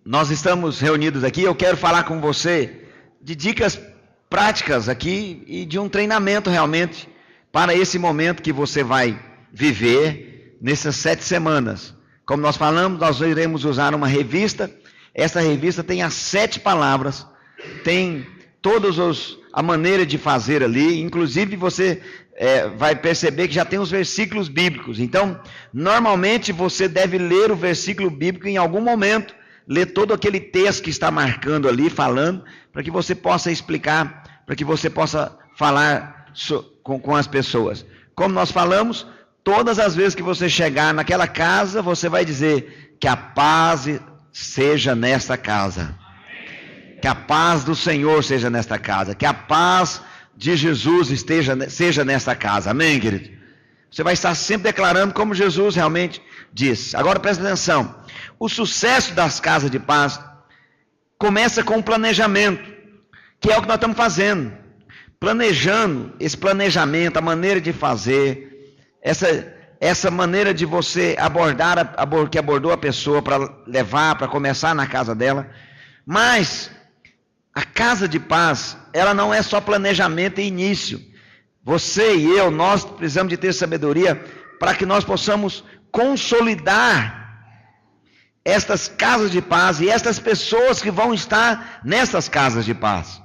nós estamos reunidos aqui, eu quero falar com você de dicas práticas aqui e de um treinamento realmente para esse momento que você vai viver nessas 7 semanas. Como nós falamos, nós iremos usar uma revista. Essa revista tem as 7 palavras, tem a maneira de fazer ali, inclusive você vai perceber que já tem os versículos bíblicos. Então, normalmente você deve ler o versículo bíblico em algum momento, ler todo aquele texto que está marcando ali, falando, para que você possa explicar, para que você possa falar com as pessoas. Como nós falamos, todas as vezes que você chegar naquela casa, você vai dizer que a paz seja nesta casa. Que a paz do Senhor seja nesta casa. Que a paz de Jesus seja nesta casa. Amém, querido? Você vai estar sempre declarando como Jesus realmente diz. Agora presta atenção. O sucesso das casas de paz começa com o planejamento, que é o que nós estamos fazendo. Planejando, esse planejamento, a maneira de fazer, essa maneira de você que abordou a pessoa para levar, para começar na casa dela. Mas a casa de paz, ela não é só planejamento e início. Você e eu, nós precisamos de ter sabedoria para que nós possamos consolidar estas casas de paz e estas pessoas que vão estar nessas casas de paz.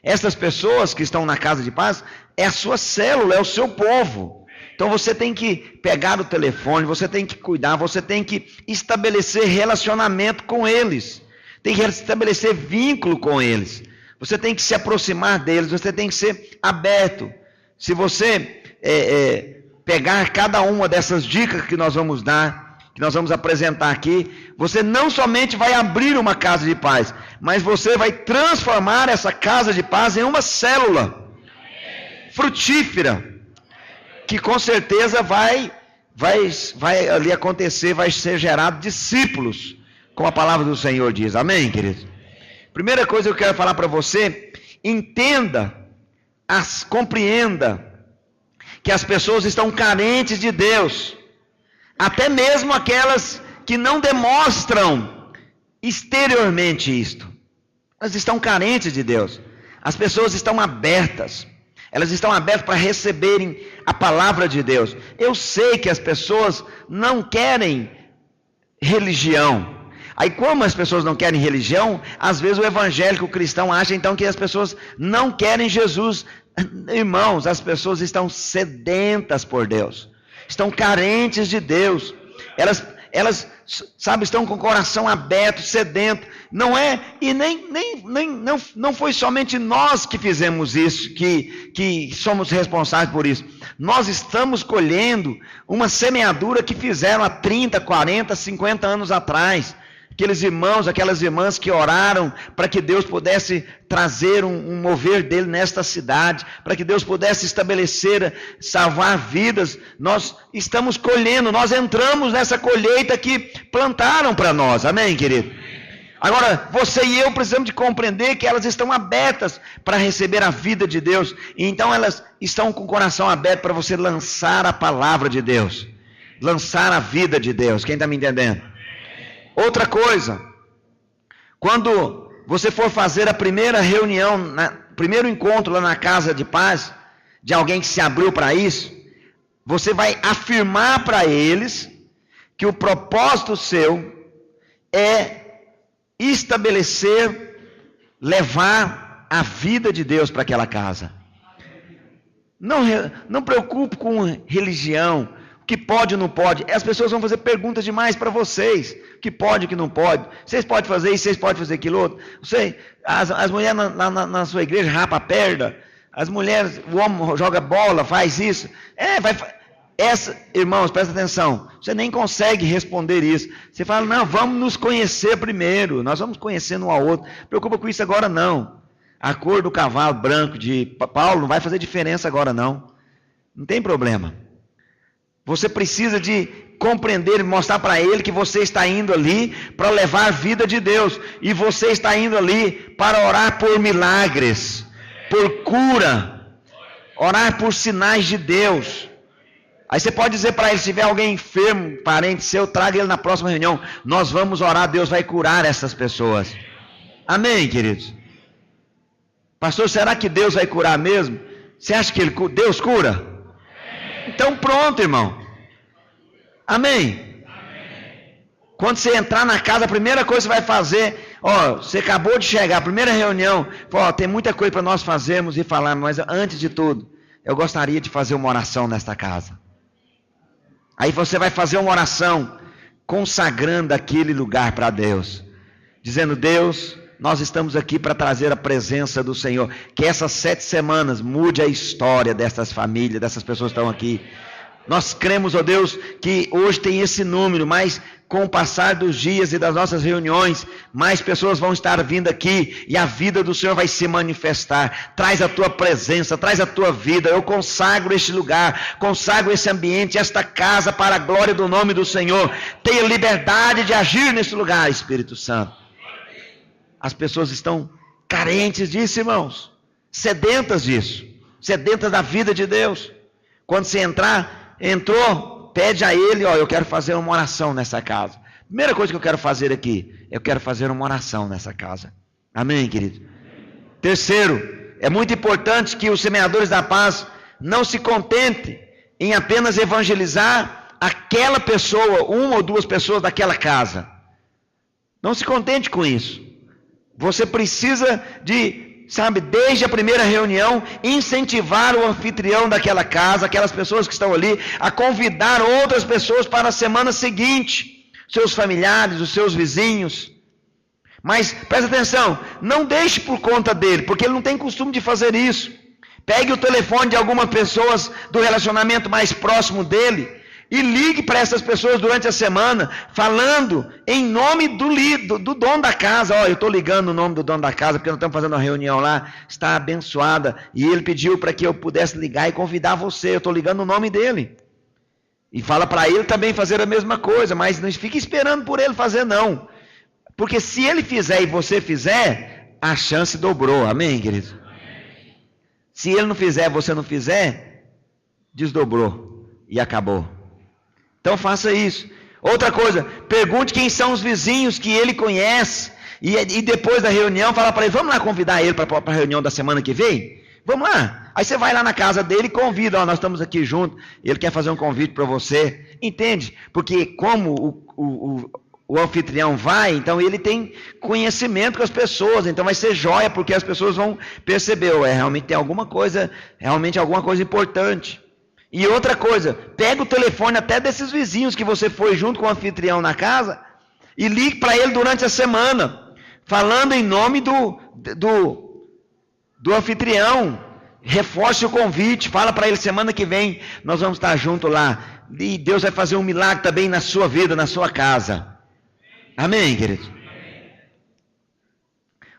Essas pessoas que estão na casa de paz é a sua célula, é o seu povo. Então você tem que pegar o telefone, você tem que cuidar, você tem que estabelecer relacionamento com eles. Tem que estabelecer vínculo com eles. Você tem que se aproximar deles, você tem que ser aberto. Se você pegar cada uma dessas dicas que nós vamos dar, que nós vamos apresentar aqui, você não somente vai abrir uma casa de paz, mas você vai transformar essa casa de paz em uma célula frutífera, que com certeza vai ali acontecer, vai ser gerado discípulos, como a palavra do Senhor diz. Amém, querido? Primeira coisa que eu quero falar para você, compreenda que as pessoas estão carentes de Deus, até mesmo aquelas que não demonstram exteriormente isto. Elas estão carentes de Deus. As pessoas estão abertas. Elas estão abertas para receberem a palavra de Deus. Eu sei que as pessoas não querem religião. Aí como as pessoas não querem religião, às vezes o evangélico cristão acha então que as pessoas não querem Jesus. Irmãos, as pessoas estão sedentas por Deus. Estão carentes de Deus. Elas estão com o coração aberto, sedento. Não é, e não foi somente nós que fizemos isso, que somos responsáveis por isso. Nós estamos colhendo uma semeadura que fizeram há 30, 40, 50 anos atrás. Aqueles irmãos, aquelas irmãs que oraram para que Deus pudesse trazer um mover dele nesta cidade, para que Deus pudesse estabelecer, salvar vidas. Nós estamos colhendo, nós entramos nessa colheita que plantaram para nós. Amém, querido? Agora, você e eu precisamos de compreender que elas estão abertas para receber a vida de Deus. E então elas estão com o coração aberto para você lançar a palavra de Deus, lançar a vida de Deus. Quem está me entendendo? Outra coisa, quando você for fazer a primeira reunião, primeiro encontro lá na casa de paz, de alguém que se abriu para isso, você vai afirmar para eles que o propósito seu é estabelecer, levar a vida de Deus para aquela casa. Não preocupe com religião, o que pode ou não pode. As pessoas vão fazer perguntas demais para vocês. O que pode, o que não pode. Vocês podem fazer isso, vocês podem fazer aquilo outro. As mulheres na sua igreja rapam a perna. As mulheres, o homem joga bola, faz isso. Irmãos, presta atenção. Você nem consegue responder isso. Você fala, não, vamos nos conhecer primeiro. Nós vamos conhecendo um ao outro. Não preocupa com isso agora não. A cor do cavalo branco de Paulo não vai fazer diferença agora não. Não tem problema. Você precisa de compreender e mostrar para ele que você está indo ali para levar a vida de Deus. E você está indo ali para orar por milagres, por cura, orar por sinais de Deus. Aí você pode dizer para ele, se tiver alguém enfermo, parente seu, traga ele na próxima reunião. Nós vamos orar, Deus vai curar essas pessoas. Amém, queridos? Pastor, será que Deus vai curar mesmo? Você acha que Deus cura? Então pronto, irmão. Amém? Quando você entrar na casa, a primeira coisa que você vai fazer, você acabou de chegar, a primeira reunião, tem muita coisa para nós fazermos e falarmos, mas antes de tudo, eu gostaria de fazer uma oração nesta casa. Aí você vai fazer uma oração consagrando aquele lugar para Deus, dizendo: Deus, nós estamos aqui para trazer a presença do Senhor, que essas 7 semanas mude a história dessas famílias, dessas pessoas que estão aqui. Nós cremos, ó Deus, que hoje tem esse número, mas com o passar dos dias e das nossas reuniões, mais pessoas vão estar vindo aqui e a vida do Senhor vai se manifestar. Traz a tua presença, traz a tua vida. Eu consagro este lugar, consagro esse ambiente, esta casa para a glória do nome do Senhor. Tenha liberdade de agir nesse lugar, Espírito Santo. As pessoas estão carentes disso, irmãos, sedentas disso, sedentas da vida de Deus. Quando você entrou, pede a Ele: eu quero fazer uma oração nessa casa. Primeira coisa que eu quero fazer aqui, eu quero fazer uma oração nessa casa. Amém, querido? Terceiro, é muito importante que os semeadores da paz não se contentem em apenas evangelizar aquela pessoa, 1 ou 2 pessoas daquela casa. Não se contente com isso. Você precisa de, desde a primeira reunião, incentivar o anfitrião daquela casa, aquelas pessoas que estão ali, a convidar outras pessoas para a semana seguinte, seus familiares, os seus vizinhos. Mas, presta atenção, não deixe por conta dele, porque ele não tem costume de fazer isso. Pegue o telefone de algumas pessoas do relacionamento mais próximo dele, e ligue para essas pessoas durante a semana, falando em nome do dono da casa. Eu estou ligando o nome do dono da casa, porque nós estamos fazendo uma reunião lá, está abençoada, e ele pediu para que eu pudesse ligar e convidar você. Eu estou ligando o nome dele. E fala para ele também fazer a mesma coisa, mas não fique esperando por ele fazer, não. Porque se ele fizer e você fizer, a chance dobrou. Amém, querido? Se ele não fizer, você não fizer, desdobrou e acabou. Então faça isso. Outra coisa, pergunte quem são os vizinhos que ele conhece, e depois da reunião fala para ele: vamos lá convidar ele para a reunião da semana que vem? Vamos lá. Aí você vai lá na casa dele e convida: nós estamos aqui juntos, ele quer fazer um convite para você. Entende? Porque como o anfitrião vai, então ele tem conhecimento com as pessoas, então vai ser joia, porque as pessoas vão perceber: realmente tem alguma coisa importante. E outra coisa, pega o telefone até desses vizinhos que você foi junto com o anfitrião na casa e ligue para ele durante a semana, falando em nome do anfitrião. Reforce o convite, fala para ele: semana que vem nós vamos estar juntos lá, e Deus vai fazer um milagre também na sua vida, na sua casa. Amém, querido?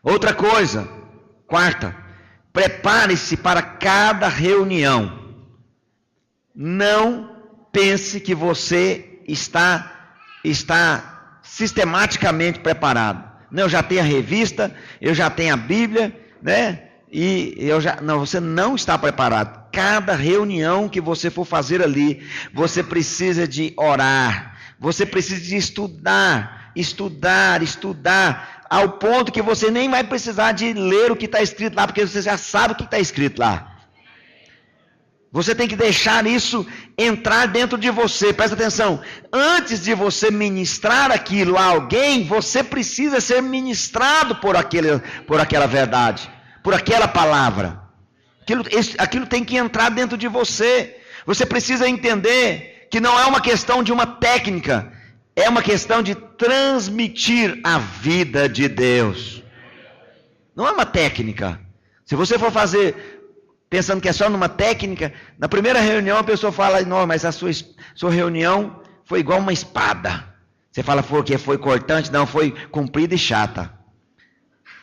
Outra coisa, quarta, prepare-se para cada reunião. Não pense que você está sistematicamente preparado. Não, eu já tenho a revista, eu já tenho a Bíblia, né? Você não está preparado. Cada reunião que você for fazer ali, você precisa de orar, você precisa de estudar, ao ponto que você nem vai precisar de ler o que está escrito lá, porque você já sabe o que está escrito lá. Você tem que deixar isso entrar dentro de você. Presta atenção, antes de você ministrar aquilo a alguém, você precisa ser ministrado por aquela verdade, por aquela palavra. Aquilo tem que entrar dentro de você. Você precisa entender que não é uma questão de uma técnica, é uma questão de transmitir a vida de Deus. Não é uma técnica. Se você for fazer pensando que é só numa técnica, na primeira reunião a pessoa fala: não, mas a sua reunião foi igual uma espada. Você fala: porque foi cortante? Não, foi comprida e chata.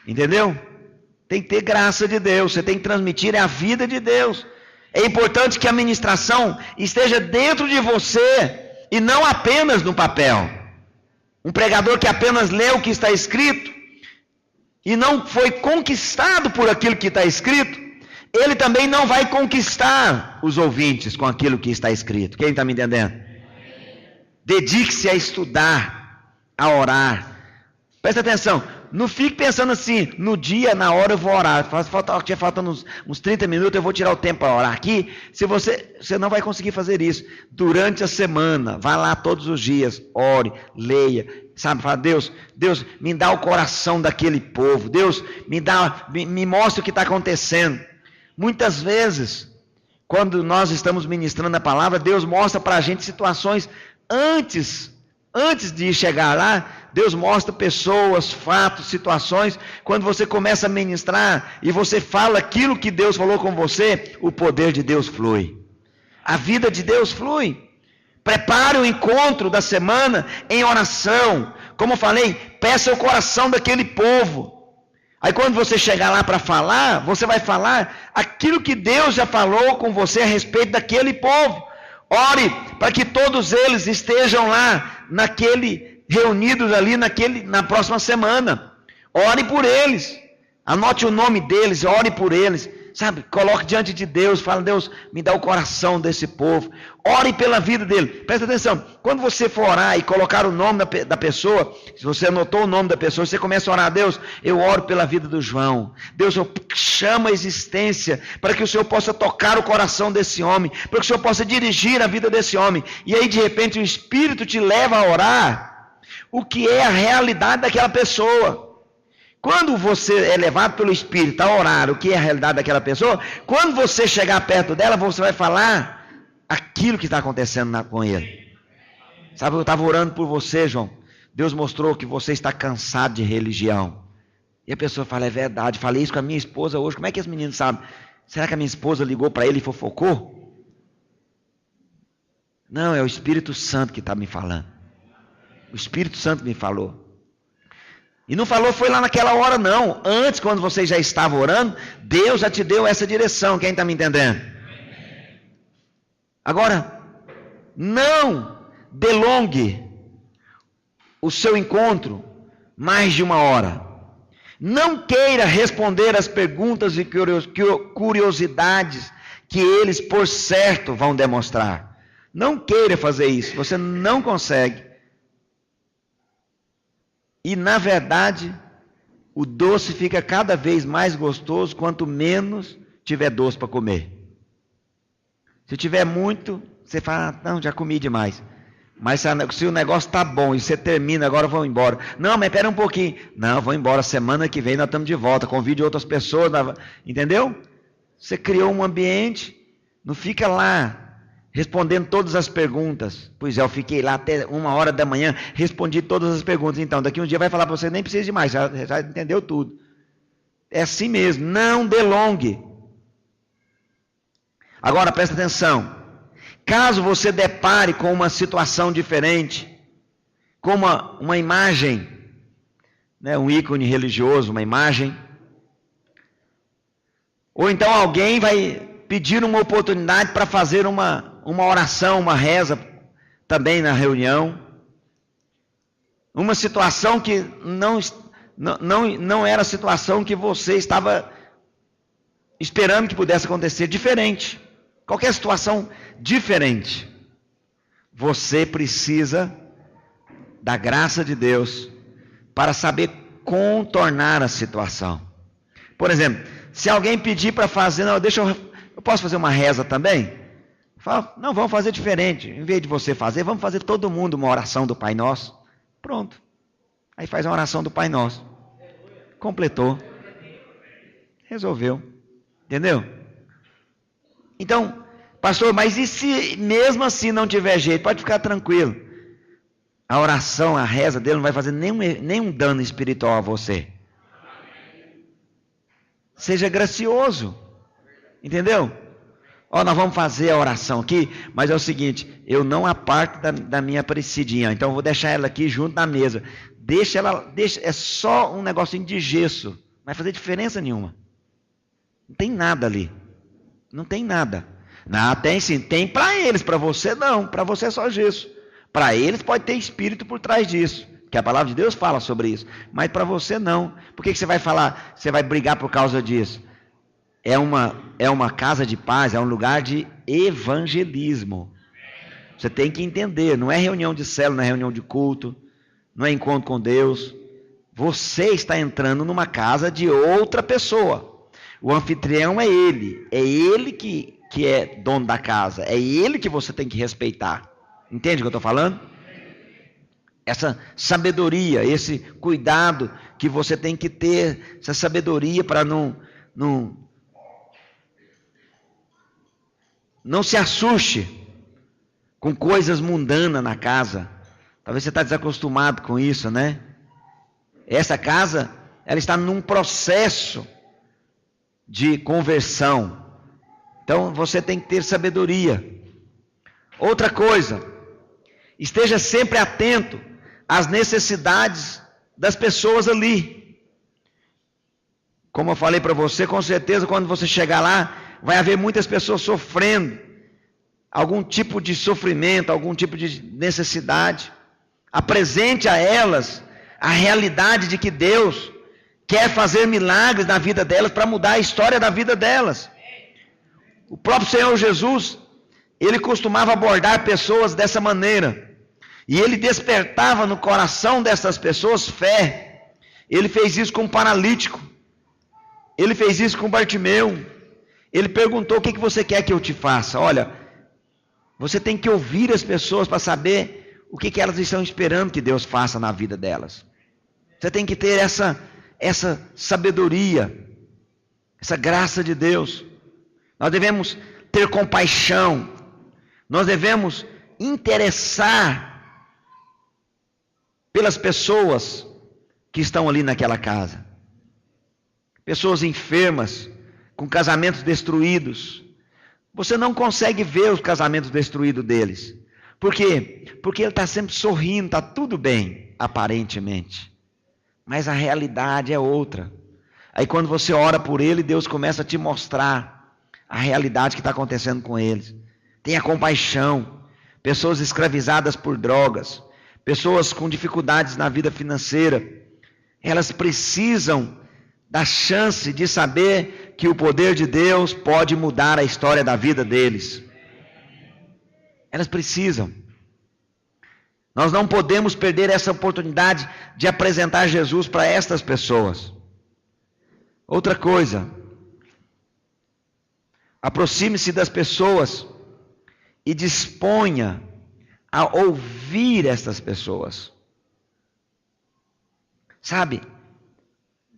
Entendeu? Tem que ter graça de Deus, você tem que transmitir a vida de Deus. É importante que a ministração esteja dentro de você e não apenas no papel. Um pregador que apenas lê o que está escrito e não foi conquistado por aquilo que está escrito, ele também não vai conquistar os ouvintes com aquilo que está escrito. Quem está me entendendo? Dedique-se a estudar, a orar. Presta atenção, não fique pensando assim, no dia, na hora eu vou orar. Faltando uns 30 minutos, eu vou tirar o tempo para orar aqui. Se você não vai conseguir fazer isso. Durante a semana, vá lá todos os dias, ore, leia. Sabe, fala, Deus, me dá o coração daquele povo. Deus, me mostra o que está acontecendo. Muitas vezes, quando nós estamos ministrando a palavra, Deus mostra para a gente situações antes de chegar lá. Deus mostra pessoas, fatos, situações. Quando você começa a ministrar e você fala aquilo que Deus falou com você, o poder de Deus flui. A vida de Deus flui. Prepare o encontro da semana em oração. Como eu falei, peça o coração daquele povo. Aí quando você chegar lá para falar, você vai falar aquilo que Deus já falou com você a respeito daquele povo. Ore para que todos eles estejam lá, reunidos ali na próxima semana. Ore por eles. Anote o nome deles, ore por eles. Sabe, coloque diante de Deus, fala, Deus, me dá o coração desse povo. Ore pela vida dele. Presta atenção, quando você for orar e colocar o nome da pessoa, se você anotou o nome da pessoa, você começa a orar, Deus, eu oro pela vida do João. Deus, eu chamo a existência para que o Senhor possa tocar o coração desse homem, para que o Senhor possa dirigir a vida desse homem. E aí, de repente, o Espírito te leva a orar o que é a realidade daquela pessoa. Quando você é levado pelo Espírito a orar o que é a realidade daquela pessoa, quando você chegar perto dela, você vai falar aquilo que está acontecendo com ele. Sabe, eu estava orando por você, João. Deus mostrou que você está cansado de religião. E a pessoa fala, é verdade, falei isso com a minha esposa hoje. Como é que esse menino sabe? Será que a minha esposa ligou para ele e fofocou? Não, é o Espírito Santo que está me falando. O Espírito Santo me falou. E não falou foi lá naquela hora não. Antes, quando você já estava orando, Deus já te deu essa direção. Quem está me entendendo? Agora, não delongue o seu encontro mais de uma hora. Não queira responder as perguntas e curiosidades que eles, por certo, vão demonstrar. Não queira fazer isso. Você não consegue. E, na verdade, o doce fica cada vez mais gostoso quanto menos tiver doce para comer. Se tiver muito, você fala, não, já comi demais. Mas se o negócio está bom e você termina, agora eu vou embora. Não, mas espera um pouquinho. Não, vou embora, semana que vem nós estamos de volta. Convide outras pessoas, entendeu? Você criou um ambiente, não fica lá respondendo todas as perguntas. Pois é, eu fiquei lá até 1h da manhã, respondi todas as perguntas. Então, daqui um dia vai falar para você, nem precisa de mais, já entendeu tudo. É assim mesmo, não delongue. Agora, presta atenção. Caso você depare com uma situação diferente, com uma imagem, né, um ícone religioso, uma imagem, ou então alguém vai pedir uma oportunidade para fazer uma oração, uma reza, também na reunião. Uma situação que não era a situação que você estava esperando que pudesse acontecer, diferente. Qualquer situação diferente. Você precisa da graça de Deus para saber contornar a situação. Por exemplo, se alguém pedir para fazer, não, eu posso fazer uma reza também? Fala, não, vamos fazer diferente. Em vez de você fazer, vamos fazer todo mundo uma oração do Pai Nosso. Pronto. Aí faz uma oração do Pai Nosso. Completou. Resolveu. Entendeu? Então, pastor, mas e se mesmo assim não tiver jeito? Pode ficar tranquilo. A oração, a reza dele não vai fazer nenhum dano espiritual a você. Seja gracioso. Entendeu? Nós vamos fazer a oração aqui, mas é o seguinte, eu não aparto da minha Aparecidinha, então eu vou deixar ela aqui junto na mesa. Deixa, é só um negocinho de gesso, não vai fazer diferença nenhuma. Não tem nada ali. Não tem nada. Não, tem sim, tem para eles, para você não, para você é só gesso. Para eles pode ter espírito por trás disso, que a palavra de Deus fala sobre isso, mas para você não. Por que você vai falar, você vai brigar por causa disso? é uma casa de paz, é um lugar de evangelismo. Você tem que entender, não é reunião de célula, não é reunião de culto, não é encontro com Deus. Você está entrando numa casa de outra pessoa. O anfitrião é ele que é dono da casa, é ele que você tem que respeitar. Entende o que eu estou falando? Essa sabedoria, esse cuidado que você tem que ter, essa sabedoria para não se assuste com coisas mundanas na casa. Talvez você está desacostumado com isso, né? Essa casa, ela está num processo de conversão. Então você tem que ter sabedoria. Outra coisa, esteja sempre atento às necessidades das pessoas ali. Como eu falei para você, com certeza quando você chegar lá, vai haver muitas pessoas sofrendo algum tipo de sofrimento, algum tipo de necessidade. Apresente a elas a realidade de que Deus quer fazer milagres na vida delas para mudar a história da vida delas. O próprio Senhor Jesus, ele costumava abordar pessoas dessa maneira. E ele despertava no coração dessas pessoas fé. Ele fez isso com o paralítico. Ele fez isso com Bartimeu. Ele perguntou: o que você quer que eu te faça? Olha, você tem que ouvir as pessoas para saber o que elas estão esperando que Deus faça na vida delas. Você tem que ter essa sabedoria, essa graça de Deus. Nós devemos ter compaixão. Nós devemos interessar pelas pessoas que estão ali naquela casa. Pessoas enfermas, com casamentos destruídos. Você não consegue ver os casamentos destruídos deles. Por quê? Porque ele está sempre sorrindo, está tudo bem, aparentemente. Mas a realidade é outra. Aí quando você ora por ele, Deus começa a te mostrar a realidade que está acontecendo com eles. Tenha compaixão. Pessoas escravizadas por drogas, pessoas com dificuldades na vida financeira, elas precisam da chance de saber que o poder de Deus pode mudar a história da vida deles. Elas precisam. Nós não podemos perder essa oportunidade de apresentar Jesus para estas pessoas. Outra coisa, aproxime-se das pessoas e disponha a ouvir estas pessoas. Sabe?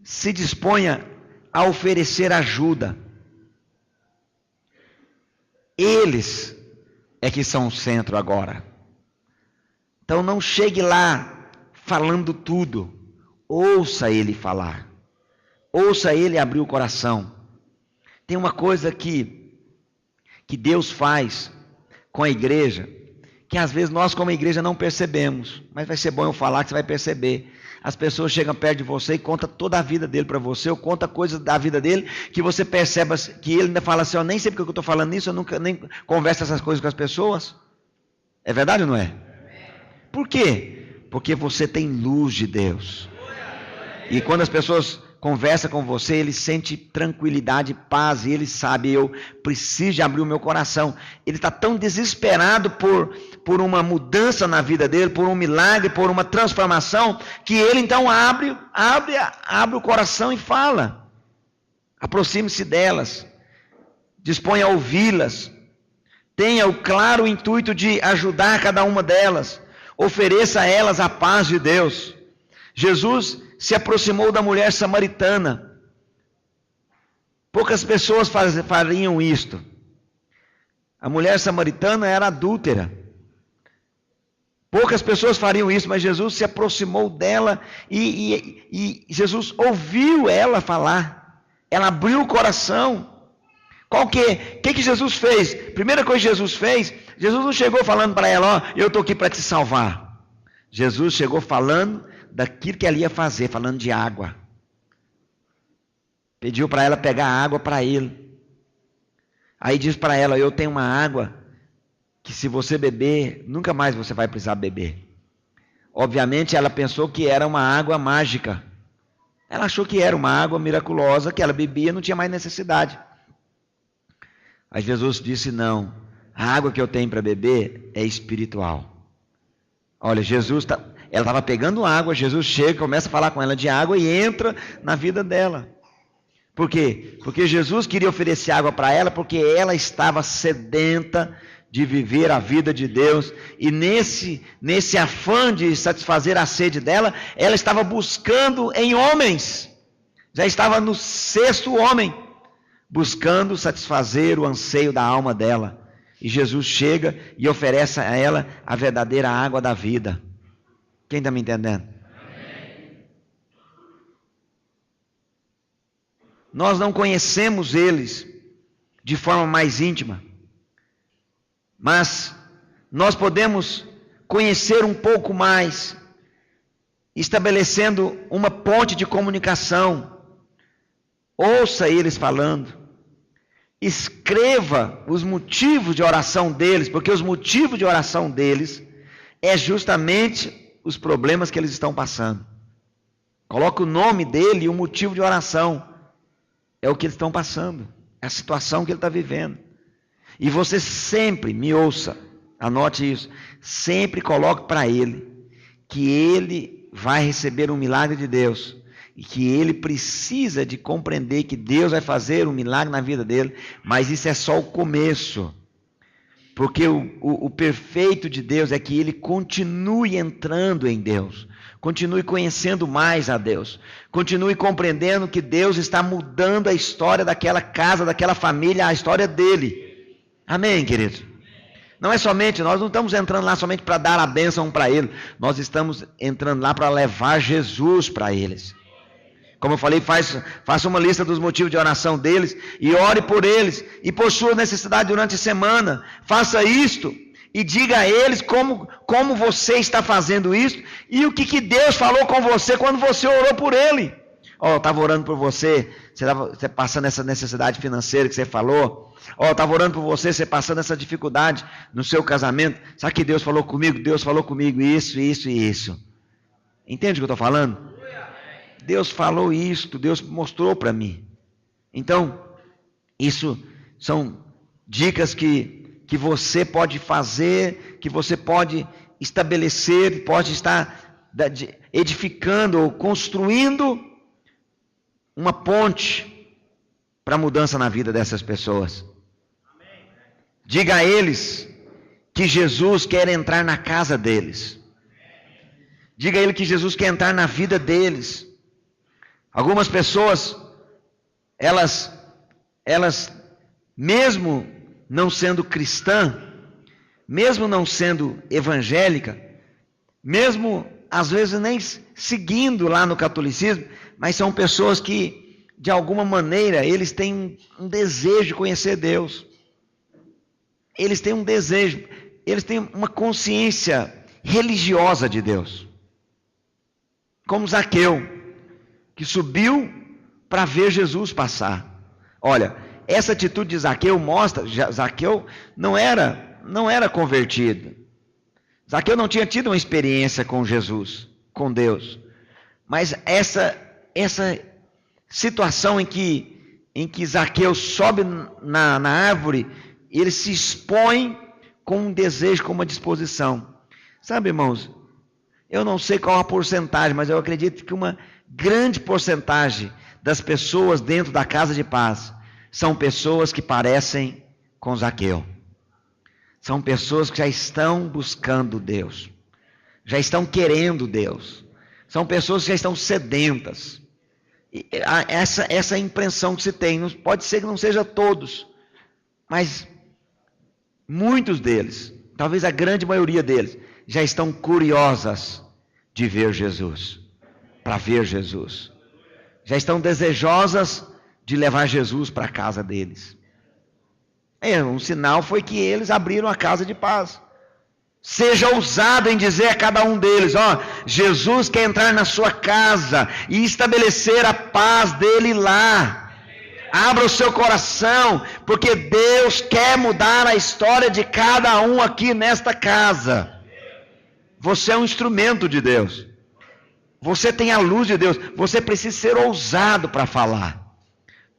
Se disponha a oferecer ajuda. Eles é que são o centro agora. Então não chegue lá falando tudo. Ouça ele falar. Ouça ele abrir o coração. Tem uma coisa que Deus faz com a igreja, que às vezes nós como igreja não percebemos, mas vai ser bom eu falar que você vai perceber. As pessoas chegam perto de você e contam toda a vida dele para você, ou conta coisas da vida dele, que você percebe que ele ainda fala assim: eu nem sei porque eu estou falando isso, eu nunca nem converso essas coisas com as pessoas. É verdade ou não é? Por quê? Porque você tem luz de Deus. E quando as pessoas conversam com você, ele sente tranquilidade, paz, e ele sabe: eu preciso de abrir o meu coração. Ele está tão desesperado por uma mudança na vida dele, por um milagre, por uma transformação, que ele então abre o coração e fala. Aproxime-se delas, disponha a ouvi-las, tenha o claro intuito de ajudar cada uma delas, ofereça a elas a paz de Deus. Jesus se aproximou da mulher samaritana. Poucas pessoas fariam isto. A mulher samaritana era adúltera. Poucas pessoas fariam isso, mas Jesus se aproximou dela e Jesus ouviu ela falar. Ela abriu o coração. O que Jesus fez? Primeira coisa que Jesus fez, Jesus não chegou falando para ela: ó, eu estou aqui para te salvar. Jesus chegou falando daquilo que ela ia fazer, falando de água. Pediu para ela pegar água para ele. Aí diz para ela: eu tenho uma água que se você beber, nunca mais você vai precisar beber. Obviamente ela pensou que era uma água mágica. Ela achou que era uma água miraculosa, que ela bebia e não tinha mais necessidade. Aí Jesus disse: não, a água que eu tenho para beber é espiritual. Olha, ela estava pegando água, Jesus chega, começa a falar com ela de água e entra na vida dela. Por quê? Porque Jesus queria oferecer água para ela, porque ela estava sedenta de viver a vida de Deus, e nesse afã de satisfazer a sede dela, ela estava buscando em homens, já estava no 6º homem, buscando satisfazer o anseio da alma dela, e Jesus chega e oferece a ela a verdadeira água da vida. Quem está me entendendo? Nós não conhecemos eles de forma mais íntima, mas nós podemos conhecer um pouco mais, estabelecendo uma ponte de comunicação. Ouça eles falando, escreva os motivos de oração deles, porque os motivos de oração deles é justamente os problemas que eles estão passando. Coloque o nome dele e o motivo de oração. É o que eles estão passando, é a situação que ele está vivendo. E você sempre, me ouça, anote isso, sempre coloque para ele que ele vai receber um milagre de Deus, e que ele precisa de compreender que Deus vai fazer um milagre na vida dele, mas isso é só o começo, porque o perfeito de Deus é que ele continue entrando em Deus, continue conhecendo mais a Deus, continue compreendendo que Deus está mudando a história daquela casa, daquela família, a história dele. Amém, queridos? Não é somente, nós não estamos entrando lá somente para dar a bênção para ele, nós estamos entrando lá para levar Jesus para eles. Como eu falei, faça uma lista dos motivos de oração deles e ore por eles e por sua necessidade durante a semana. Faça isto e diga a eles como você está fazendo isso e o que Deus falou com você quando você orou por ele. Eu estava orando por você passando essa necessidade financeira que você falou. Eu estava orando por você passando essa dificuldade no seu casamento. Sabe que Deus falou comigo? Deus falou comigo isso, isso e isso. Entende o que eu estou falando? Deus falou isto, Deus mostrou para mim. Então, isso são dicas que você pode fazer, que você pode estabelecer, pode estar edificando ou construindo uma ponte para mudança na vida dessas pessoas. Diga a eles que Jesus quer entrar na casa deles. Diga a ele que Jesus quer entrar na vida deles. Algumas pessoas, elas mesmo não sendo cristã, mesmo não sendo evangélica, mesmo às vezes nem seguindo lá no catolicismo, mas são pessoas que, de alguma maneira, eles têm um desejo de conhecer Deus. Eles têm um desejo, eles têm uma consciência religiosa de Deus. Como Zaqueu, que subiu para ver Jesus passar. Olha, essa atitude de Zaqueu mostra, Zaqueu não era convertido. Zaqueu não tinha tido uma experiência com Jesus, com Deus. Mas essa situação em que Zaqueu sobe na árvore, ele se expõe com um desejo, com uma disposição. Sabe, irmãos, eu não sei qual a porcentagem, mas eu acredito que uma grande porcentagem das pessoas dentro da casa de paz são pessoas que parecem com Zaqueu. São pessoas que já estão buscando Deus, já estão querendo Deus. São pessoas que já estão sedentas. E essa impressão que se tem, pode ser que não seja todos, mas muitos deles, talvez a grande maioria deles, já estão curiosas de ver Jesus, para ver Jesus. Já estão desejosas de levar Jesus para a casa deles. Um sinal foi que eles abriram a casa de paz. Seja ousado em dizer a cada um deles, Jesus quer entrar na sua casa e estabelecer a paz dele lá. Abra o seu coração, porque Deus quer mudar a história de cada um aqui nesta casa. Você é um instrumento de Deus. Você tem a luz de Deus. Você precisa ser ousado para falar.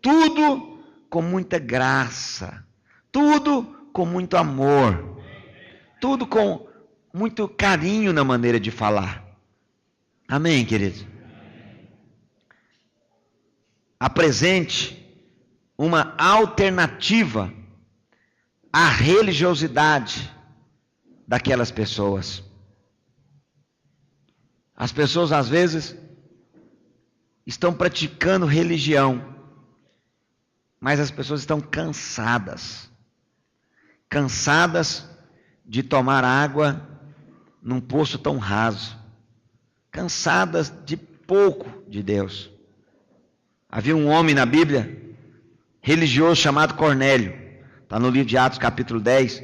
Tudo com muita graça. Tudo com muito amor. Tudo com muito carinho na maneira de falar. Amém, queridos? Apresente uma alternativa à religiosidade daquelas pessoas. As pessoas às vezes estão praticando religião, mas as pessoas estão cansadas de tomar água num poço tão raso, cansadas de pouco de Deus. Havia um homem na Bíblia, religioso, chamado Cornélio, está no livro de Atos capítulo 10,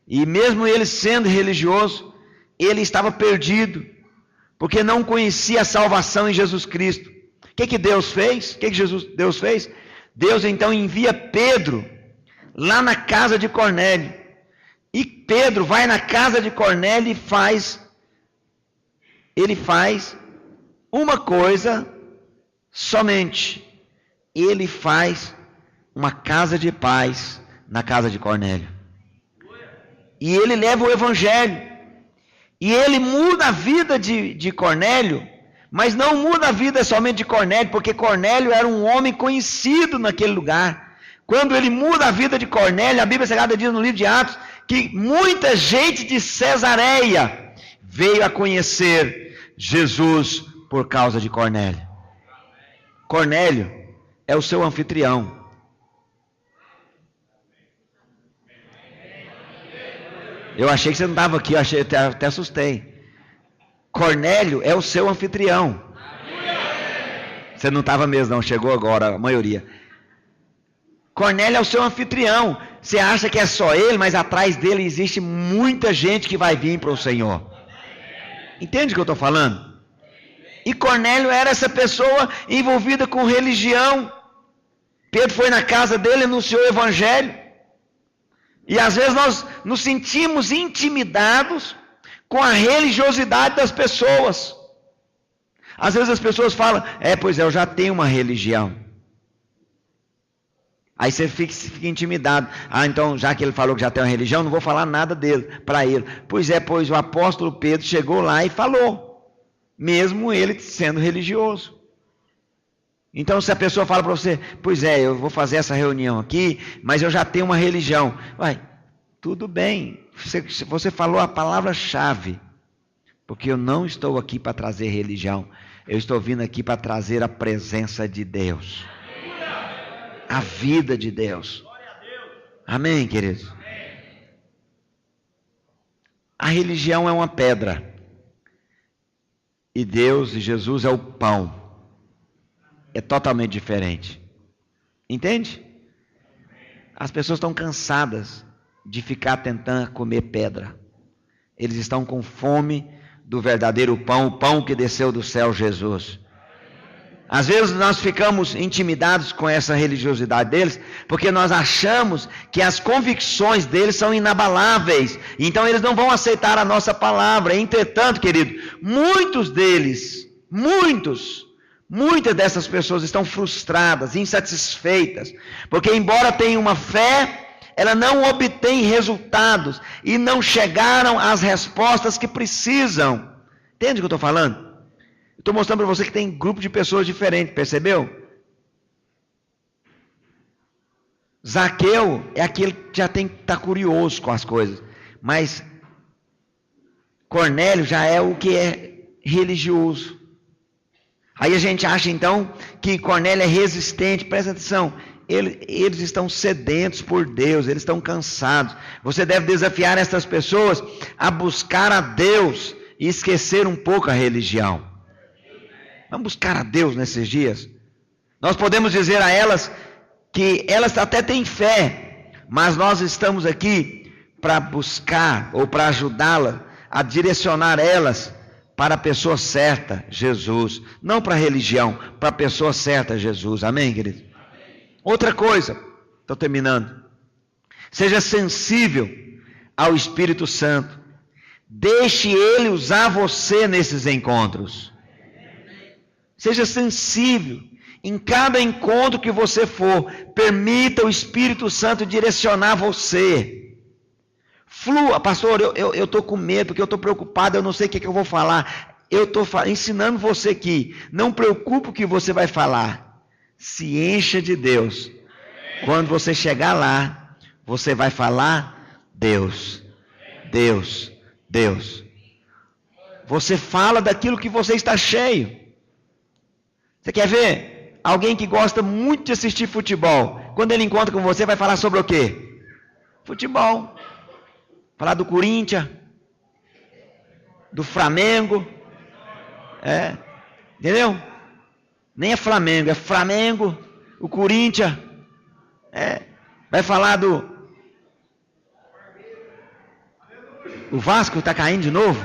e mesmo ele sendo religioso, ele estava perdido, porque não conhecia a salvação em Jesus Cristo. O que Deus fez? Deus fez? Deus então envia Pedro lá na casa de Cornélio. E Pedro vai na casa de Cornélio e ele faz uma coisa somente. Ele faz uma casa de paz na casa de Cornélio. E ele leva o evangelho. E ele muda a vida de Cornélio, mas não muda a vida somente de Cornélio, porque Cornélio era um homem conhecido naquele lugar. Quando ele muda a vida de Cornélio, a Bíblia Sagrada diz no livro de Atos que muita gente de Cesareia veio a conhecer Jesus por causa de Cornélio. Cornélio é o seu anfitrião. Eu achei que você não estava aqui, até assustei. Cornélio é o seu anfitrião. Você não estava mesmo, não, chegou agora, a maioria. Cornélio é o seu anfitrião. Você acha que é só ele, mas atrás dele existe muita gente que vai vir para o Senhor. Entende o que eu estou falando? E Cornélio era essa pessoa envolvida com religião. Pedro foi na casa dele, anunciou o evangelho. E às vezes nós nos sentimos intimidados com a religiosidade das pessoas. Às vezes as pessoas falam, pois é, eu já tenho uma religião. Aí você fica intimidado. Então, já que ele falou que já tem uma religião, não vou falar nada dele, para ele. Pois o apóstolo Pedro chegou lá e falou, mesmo ele sendo religioso. Então, se a pessoa fala para você, eu vou fazer essa reunião aqui, mas eu já tenho uma religião. Tudo bem, você falou a palavra-chave, porque eu não estou aqui para trazer religião, eu estou vindo aqui para trazer a presença de Deus. A vida de Deus. Amém, queridos? A religião é uma pedra. E Deus e Jesus é o pão. É totalmente diferente. Entende? As pessoas estão cansadas de ficar tentando comer pedra. Eles estão com fome do verdadeiro pão, o pão que desceu do céu, Jesus. Às vezes nós ficamos intimidados com essa religiosidade deles, porque nós achamos que as convicções deles são inabaláveis, então eles não vão aceitar a nossa palavra. Entretanto, querido, muitas dessas pessoas estão frustradas, insatisfeitas, porque embora tenham uma fé, ela não obtém resultados e não chegaram às respostas que precisam. Entende o que eu estou falando? Estou mostrando para você que tem grupo de pessoas diferentes, percebeu? Zaqueu é aquele que já tem que estar curioso com as coisas, mas Cornélio já é o que é religioso. Aí a gente acha então que Cornélio é resistente. Presta atenção, eles estão sedentos por Deus, eles estão cansados. Você deve desafiar essas pessoas a buscar a Deus e esquecer um pouco a religião. Vamos buscar a Deus nesses dias. Nós podemos dizer a elas que elas até têm fé, mas nós estamos aqui para buscar ou para ajudá-las a direcionar elas para a pessoa certa, Jesus. Não para a religião, para a pessoa certa, Jesus. Amém, querido? Outra coisa, estou terminando. Seja sensível ao Espírito Santo. Deixe Ele usar você nesses encontros. Seja sensível Em cada encontro que você for, permita o Espírito Santo direcionar você. Flua, pastor, eu estou com medo, porque eu estou preocupado, eu não sei o que eu vou falar. Eu estou ensinando você aqui. Não preocupe o que você vai falar. Se encha de Deus. Quando você chegar lá, você vai falar Deus, Deus, Deus. Você fala daquilo que você está cheio. Você quer ver? Alguém que gosta muito de assistir futebol, quando ele encontra com você, vai falar sobre o quê? Futebol. Falar do Corinthians, do Flamengo. Entendeu? Nem é Flamengo, é Flamengo, o Corinthians. Vai falar o Vasco está caindo de novo.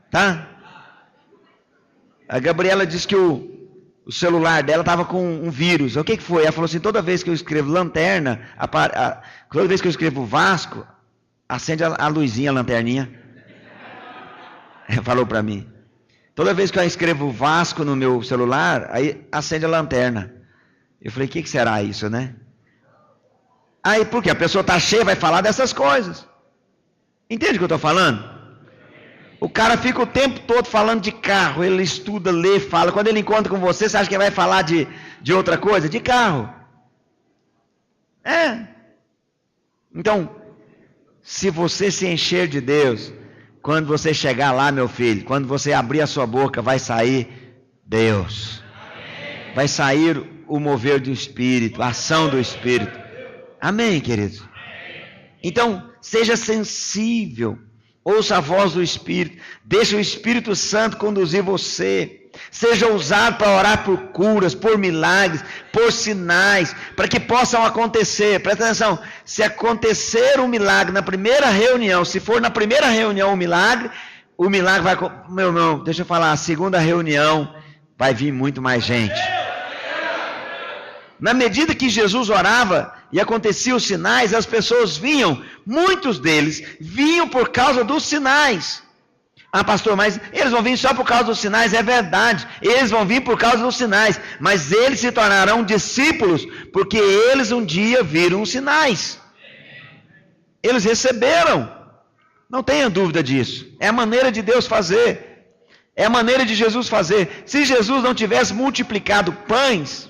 Tá? A Gabriela disse que o celular dela estava com um vírus. O que foi? Ela falou assim, toda vez que eu escrevo lanterna, toda vez que eu escrevo Vasco, acende a luzinha, a lanterninha. Falou para mim. Toda vez que eu escrevo Vasco no meu celular, aí acende a lanterna. Eu falei, o que será isso, né? Aí, porque a pessoa está cheia, vai falar dessas coisas. Entende o que eu estou falando? O cara fica o tempo todo falando de carro, ele estuda, lê, fala. Quando ele encontra com você, você acha que ele vai falar de outra coisa? De carro. Então, se você se encher de Deus, quando você chegar lá, meu filho, quando você abrir a sua boca, vai sair Deus. Vai sair o mover do Espírito, a ação do Espírito. Amém, queridos? Então, seja sensível. Ouça a voz do Espírito. Deixe o Espírito Santo conduzir você. Seja ousado para orar por curas, por milagres, por sinais, para que possam acontecer. Presta atenção. Se acontecer um milagre na primeira reunião, se for na primeira reunião o milagre vai... Meu irmão, deixa eu falar, a segunda reunião vai vir muito mais gente. Na medida que Jesus orava e aconteciam os sinais, as pessoas vinham, muitos deles vinham por causa dos sinais. Ah, pastor, mas eles vão vir só por causa dos sinais? É verdade, eles vão vir por causa dos sinais, mas eles se tornarão discípulos, porque eles um dia viram os sinais. Eles receberam, não tenha dúvida disso. É a maneira de Deus fazer, é a maneira de Jesus fazer. Se Jesus não tivesse multiplicado pães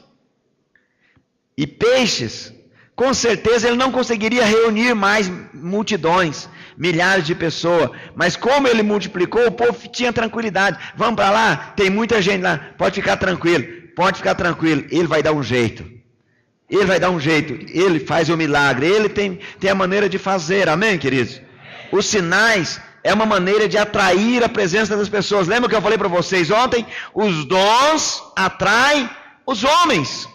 e peixes, com certeza ele não conseguiria reunir mais multidões, milhares de pessoas. Mas como ele multiplicou, o povo tinha tranquilidade. Vamos para lá, tem muita gente lá, pode ficar tranquilo, ele vai dar um jeito. Ele vai dar um jeito, ele faz o milagre, ele tem a maneira de fazer, amém, queridos? Os sinais é uma maneira de atrair a presença das pessoas. Lembra que eu falei para vocês ontem? Os dons atraem os homens.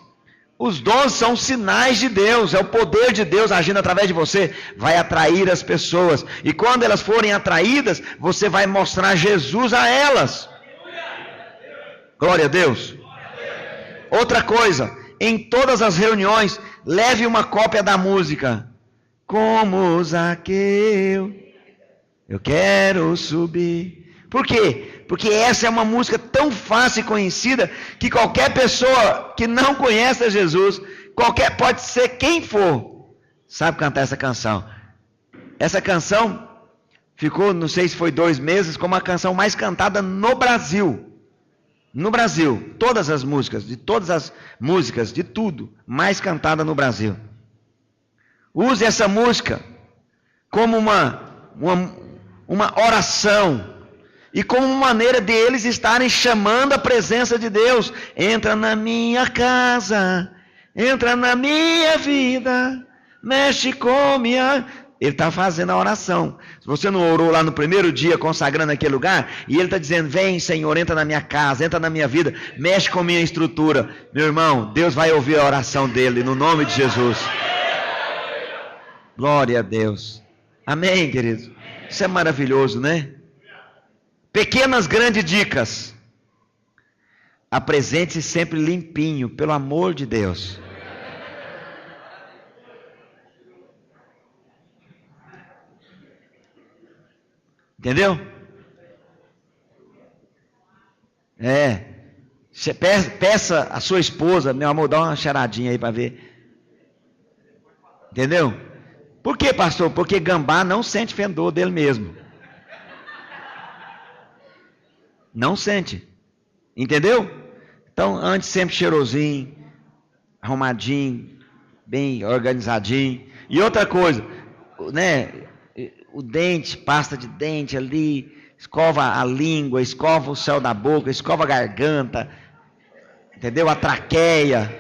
Os dons são sinais de Deus, é o poder de Deus agindo através de você, vai atrair as pessoas, e quando elas forem atraídas, você vai mostrar Jesus a elas. Glória a Deus. Outra coisa, em todas as reuniões, leve uma cópia da música. Como Zaqueu, eu quero subir. Por quê? Porque essa é uma música tão fácil e conhecida que qualquer pessoa que não conhece a Jesus, pode ser quem for, sabe cantar essa canção. Essa canção ficou, não sei se foi 2 meses, como a canção mais cantada no Brasil. No Brasil, todas as músicas, de tudo, mais cantada no Brasil. Use essa música como uma oração. E como maneira de eles estarem chamando a presença de Deus. Entra na minha casa, entra na minha vida, mexe com minha... Ele está fazendo a oração. Se você não orou lá no primeiro dia, consagrando aquele lugar, e ele está dizendo, vem Senhor, entra na minha casa, entra na minha vida, mexe com minha estrutura. Meu irmão, Deus vai ouvir a oração dele, no nome de Jesus. Glória a Deus. Amém, queridos? Isso é maravilhoso, né? Pequenas, grandes dicas. Apresente-se sempre limpinho, pelo amor de Deus. Entendeu? Peça a sua esposa, meu amor, dá uma cheiradinha aí para ver. Entendeu? Por quê, pastor? Porque gambá não sente fedor dele mesmo. Não sente. Entendeu? Então, antes sempre cheirosinho, arrumadinho, bem organizadinho. E outra coisa, né? O dente, pasta de dente ali, escova a língua, escova o céu da boca, escova a garganta, entendeu? A traqueia.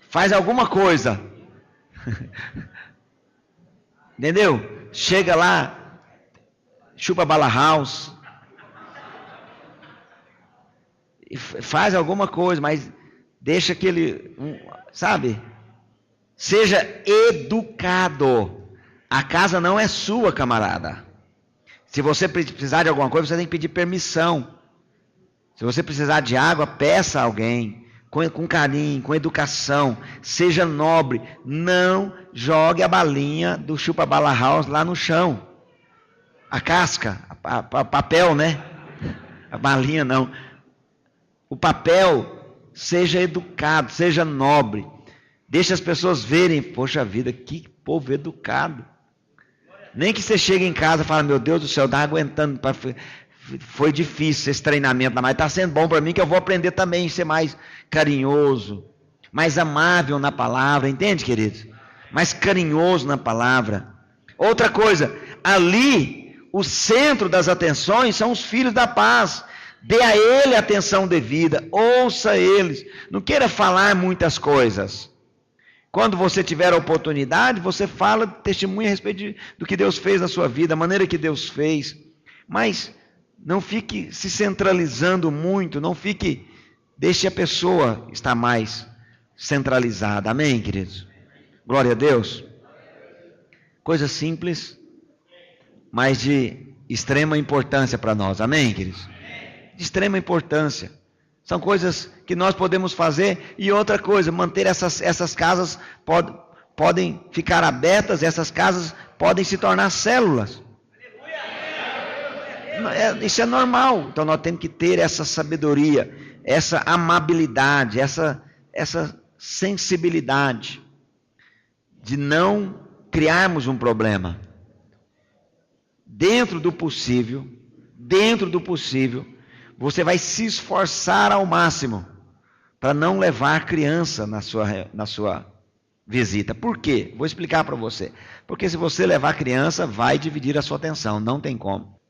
Faz alguma coisa. Entendeu? Chega lá, chupa bala house. Faz alguma coisa, mas deixa aquele, sabe? Seja educado. A casa não é sua, camarada. Se você precisar de alguma coisa, você tem que pedir permissão. Se você precisar de água, peça a alguém. Com carinho, com educação. Seja nobre. Não jogue a balinha do chupa-bala house lá no chão. A casca, papel, né? A balinha não. O papel, seja educado, seja nobre. Deixe as pessoas verem, poxa vida, que povo educado. Nem que você chegue em casa e fale, meu Deus do céu, está aguentando, foi difícil esse treinamento, mas está sendo bom para mim que eu vou aprender também a ser mais carinhoso, mais amável na palavra, entende, queridos? Mais carinhoso na palavra. Outra coisa, ali, o centro das atenções são os filhos da paz. Dê a ele a atenção devida, ouça eles, não queira falar muitas coisas. Quando você tiver a oportunidade, você fala, testemunha a respeito do que Deus fez na sua vida, a maneira que Deus fez. Mas não fique se centralizando muito, deixe a pessoa estar mais centralizada. Amém, queridos? Glória a Deus. Coisa simples, mas de extrema importância para nós. Amém, queridos? De extrema importância. São coisas que nós podemos fazer. E outra coisa, manter essas casas podem ficar abertas, essas casas podem se tornar células. Isso é normal. Então nós temos que ter essa sabedoria, essa amabilidade, essa sensibilidade de não criarmos um problema. Dentro do possível, você vai se esforçar ao máximo para não levar criança na sua visita. Por quê? Vou explicar para você. Porque se você levar criança, vai dividir a sua atenção, não tem como.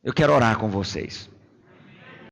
Eu quero orar com vocês.